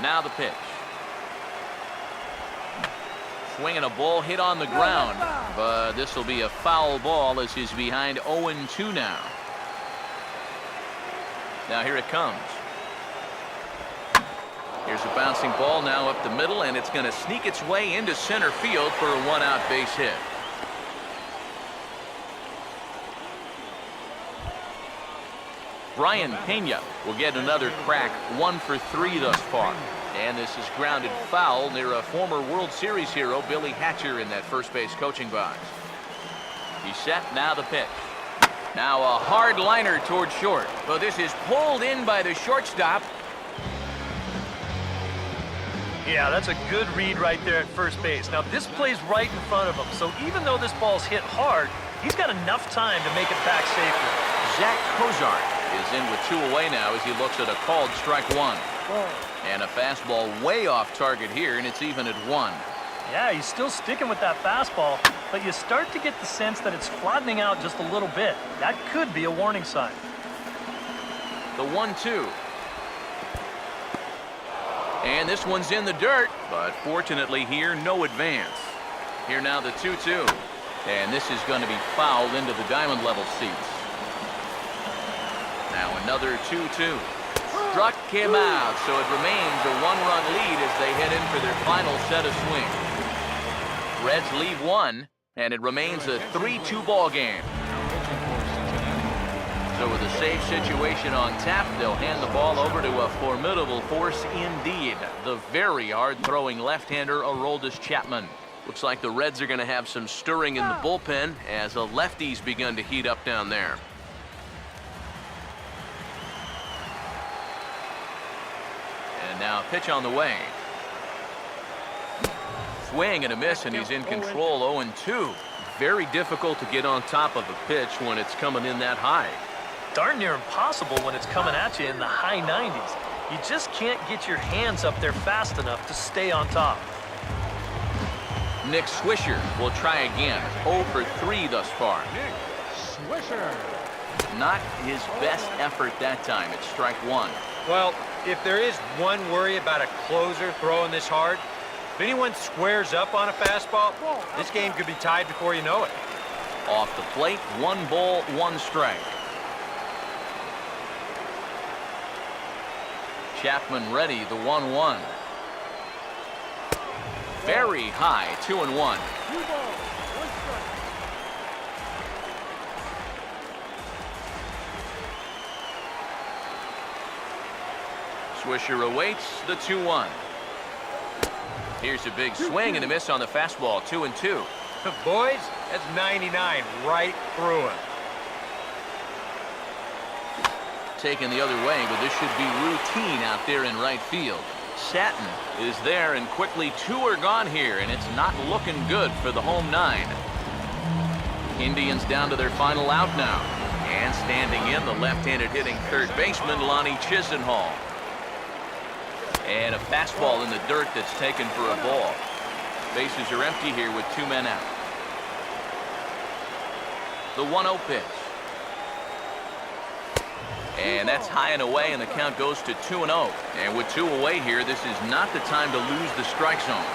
Now the pitch. Swinging a ball hit on the ground, but this will be a foul ball as he's behind 0-2 now. Now here it comes. Here's a bouncing ball now up the middle, and it's going to sneak its way into center field for a one-out base hit. Brian Pena will get another crack, 1 for 3 thus far. And this is grounded foul near a former World Series hero, Billy Hatcher, in that first base coaching box. He's set, now the pitch. Now a hard liner toward short, but this is pulled in by the shortstop. Yeah, that's a good read right there at first base. Now this plays right in front of him, so even though this ball's hit hard, he's got enough time to make it back safely. Zach Cozart is in with 2 away now as he looks at a called strike 1. And a fastball way off target here, and it's even at 1. Yeah, he's still sticking with that fastball, but you start to get the sense that it's flattening out just a little bit. That could be a warning sign. The 1-2. And this one's in the dirt, but fortunately here, no advance. Here now the 2-2. And this is going to be fouled into the diamond level seats. Now another 2-2. Struck him out, so it remains a 1-run lead as they head in for their final set of swings. Reds leave 1, and it remains a 3-2 ball game. So with a safe situation on tap, they'll hand the ball over to a formidable force indeed. The very hard-throwing left-hander, Aroldis Chapman. Looks like the Reds are going to have some stirring in the bullpen as a lefty's begun to heat up down there. And now a pitch on the way. Swing and a miss, and he's in control. 0-2. Very difficult to get on top of a pitch when it's coming in that high. Darn near impossible when it's coming at you in the high 90s. You just can't get your hands up there fast enough to stay on top. Nick Swisher will try again. 0 for 3 thus far. Nick Swisher. Not his best effort that time. It's strike 1. Well, if there is one worry about a closer throwing this hard, if anyone squares up on a fastball, this game could be tied before you know it. Off the plate, 1 ball, 1 strike. Chapman ready, the 1-1. Very high, 2-1. 2 balls, 1 strike. Swisher awaits the 2-1. Here's a big swing and a miss on the fastball, 2-2. Boys, that's 99 right through him. Taken the other way, but this should be routine out there in right field. Satin is there, and quickly 2 are gone here, and it's not looking good for the home 9. Indians down to their final out now. And standing in, the left-handed hitting third baseman, Lonnie Chisenhall. And a fastball in the dirt that's taken for a ball. Bases are empty here with 2 men out. The 1-0 pitch. And that's high and away, and the count goes to 2-0. And with 2 away here, this is not the time to lose the strike zone.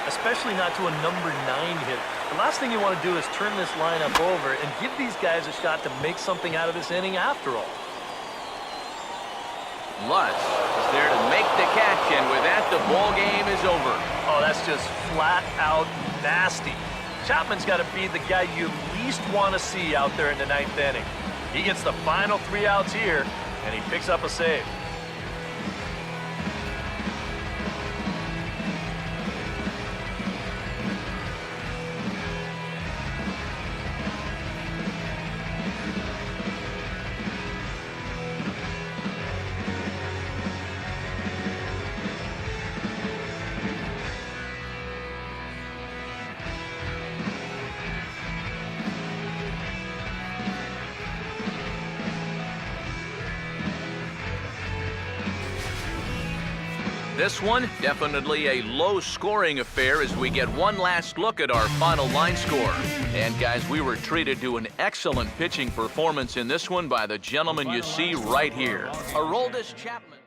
Especially not to a number 9 hitter. The last thing you want to do is turn this lineup over and give these guys a shot to make something out of this inning after all. Lutz is there to make the catch, and with that, the ball game is over. Oh, that's just flat out nasty. Chapman's got to be the guy you least want to see out there in the 9th inning. He gets the final 3 outs here, and he picks up a save. This one, definitely a low-scoring affair as we get one last look at our final line score. And guys, we were treated to an excellent pitching performance in this one by the gentleman you see right here, Aroldis Chapman.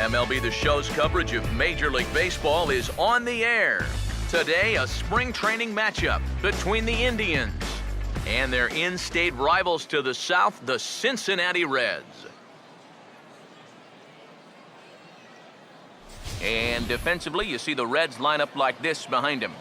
MLB The Show's coverage of Major League Baseball is on the air. Today, a spring training matchup between the Indians and their in-state rivals to the south, the Cincinnati Reds. And defensively, you see the Reds line up like this behind him.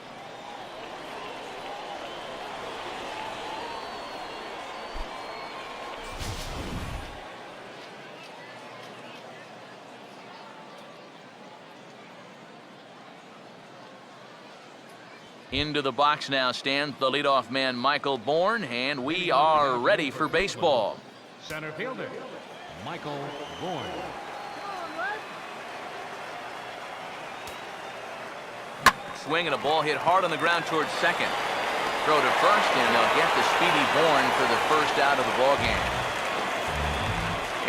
Into the box now stands the leadoff man, Michael Bourne, and we are ready for baseball. Center fielder, Michael Bourne. Swing and a ball hit hard on the ground towards second. Throw to first, and they'll get the speedy Bourne for the first out of the ballgame.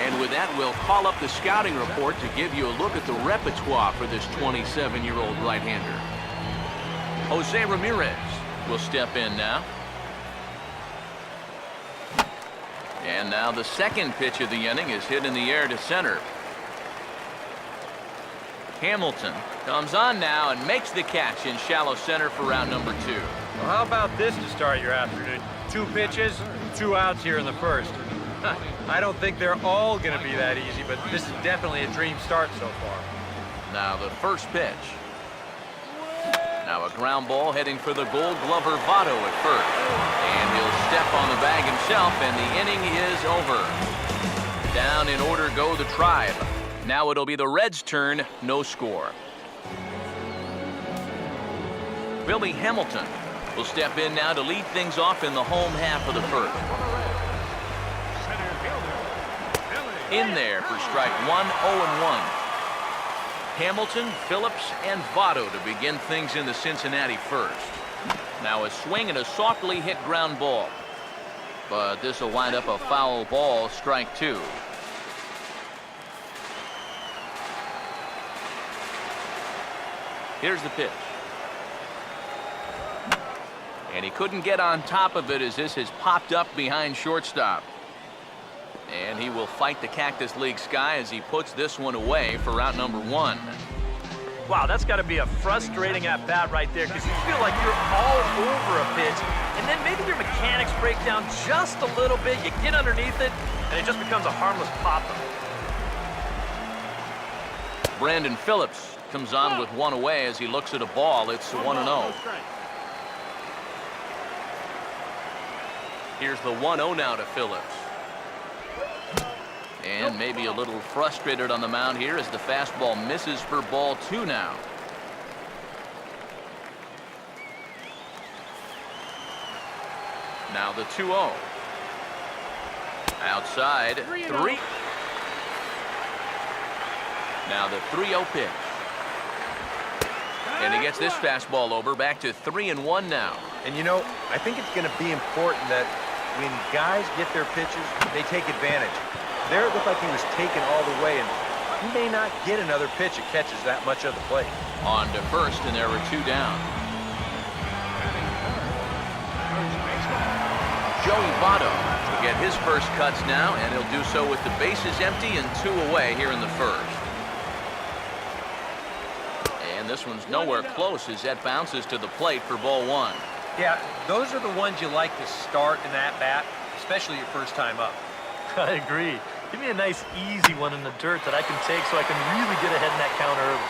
And with that, we'll call up the scouting report to give you a look at the repertoire for this 27-year-old right-hander. Jose Ramirez will step in now. And now the second pitch of the inning is hit in the air to center. Hamilton comes on now and makes the catch in shallow center for round number 2. Well, how about this to start your afternoon? 2 pitches, 2 outs here in the first. I don't think they're all going to be that easy, but this is definitely a dream start so far. Now the first pitch. Now a ground ball heading for the Gold Glover Votto at first. And he'll step on the bag himself, and the inning is over. Down in order go the Tribe. Now it'll be the Reds' turn, no score. Billy Hamilton will step in now to lead things off in the home half of the first. In there for strike 1, 0-1. Hamilton, Phillips, and Votto to begin things in the Cincinnati first. Now a swing and a softly hit ground ball. But this will wind up a foul ball, strike 2. Here's the pitch. And he couldn't get on top of it as this has popped up behind shortstop. And he will fight the Cactus League sky as he puts this one away for route number 1. Wow, that's got to be a frustrating at-bat right there because you feel like you're all over a pitch, and then maybe your mechanics break down just a little bit, you get underneath it, and it just becomes a harmless pop-up. Brandon Phillips comes on with one away as he looks at a ball. It's 1-0. Here's the 1-0 now to Phillips. And maybe a little frustrated on the mound here as the fastball misses for ball 2 now. Now the 2-0. Outside, 3. Now the 3-0 pitch. And he gets this fastball over, back to 3-1 now. And you know, I think it's going to be important that when guys get their pitches, they take advantage. There it looked like he was taken all the way, and he may not get another pitch that catches that much of the plate. On to first, and there were 2 down. Joey Votto will get his first cuts now, and he'll do so with the bases empty and 2 away here in the first. And this one's nowhere close as that bounces to the plate for ball 1. Yeah, those are the ones you like to start in that bat, especially your first time up. I agree. Give me a nice, easy one in the dirt that I can take so I can really get ahead in that count early.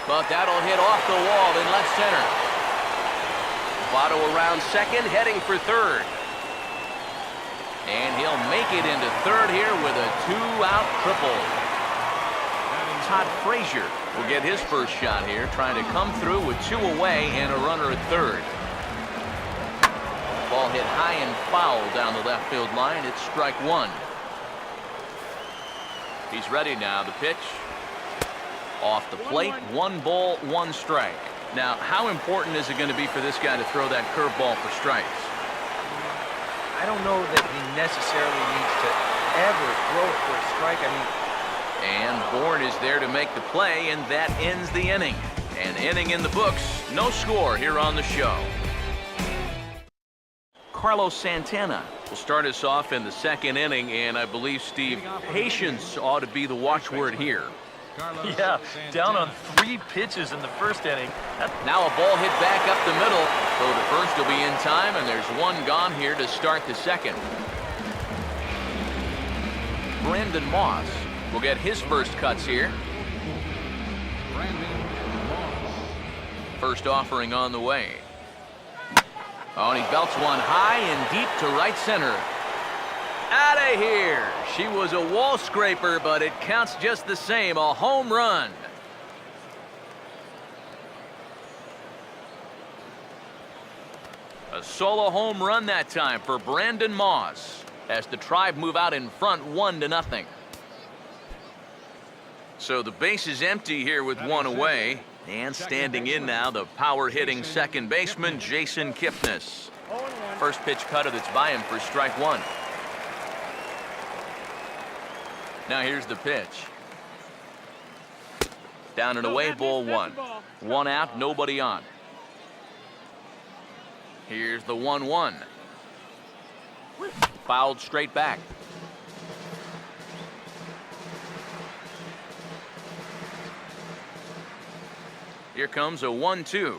But that'll hit off the wall in left center. Votto around second, heading for third. And he'll make it into third here with a 2-out triple. Todd Frazier will get his first shot here, trying to come through with 2 away and a runner at third. Ball hit high and foul down the left field line. It's strike 1. He's ready now. The pitch off the plate. 1 ball, 1 strike. Now, how important is it going to be for this guy to throw that curveball for strikes? I don't know that he necessarily needs to ever throw it for a strike. And Bourne is there to make the play, and that ends the inning. An inning in the books. No score here on the show. Carlos Santana We'll start us off in the second inning, and I believe, Steve, patience ought to be the watchword here. Yeah, down on 3 pitches in the first inning. Now a ball hit back up the middle. So the first will be in time, and there's one gone here to start the second. Brandon Moss will get his first cuts here. First offering on the way. Oh, and he belts one high and deep to right center. Out of here. She was a wall scraper, but it counts just the same. A home run. A solo home run that time for Brandon Moss as the Tribe move out in front 1-0. So the base is empty here with one away. And standing in now, the power-hitting second baseman, Jason Kipnis. First pitch cutter that's by him for strike one. Now here's the pitch. Down and away, ball one. One out, nobody on. Here's the 1-1. Fouled straight back. Here comes a 1-2.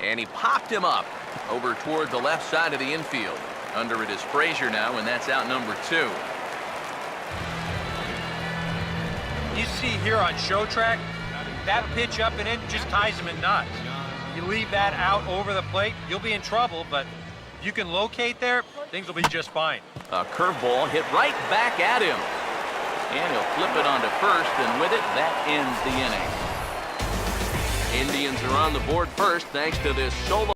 And he popped him up over toward the left side of the infield. Under it is Frazier now, and that's out number 2. You see here on show track, that pitch up and in just ties him in knots. You leave that out over the plate, you'll be in trouble, but if you can locate there, things will be just fine. A curveball hit right back at him. And he'll flip it onto first, and with it, that ends the inning. Indians are on the board first thanks to this solo.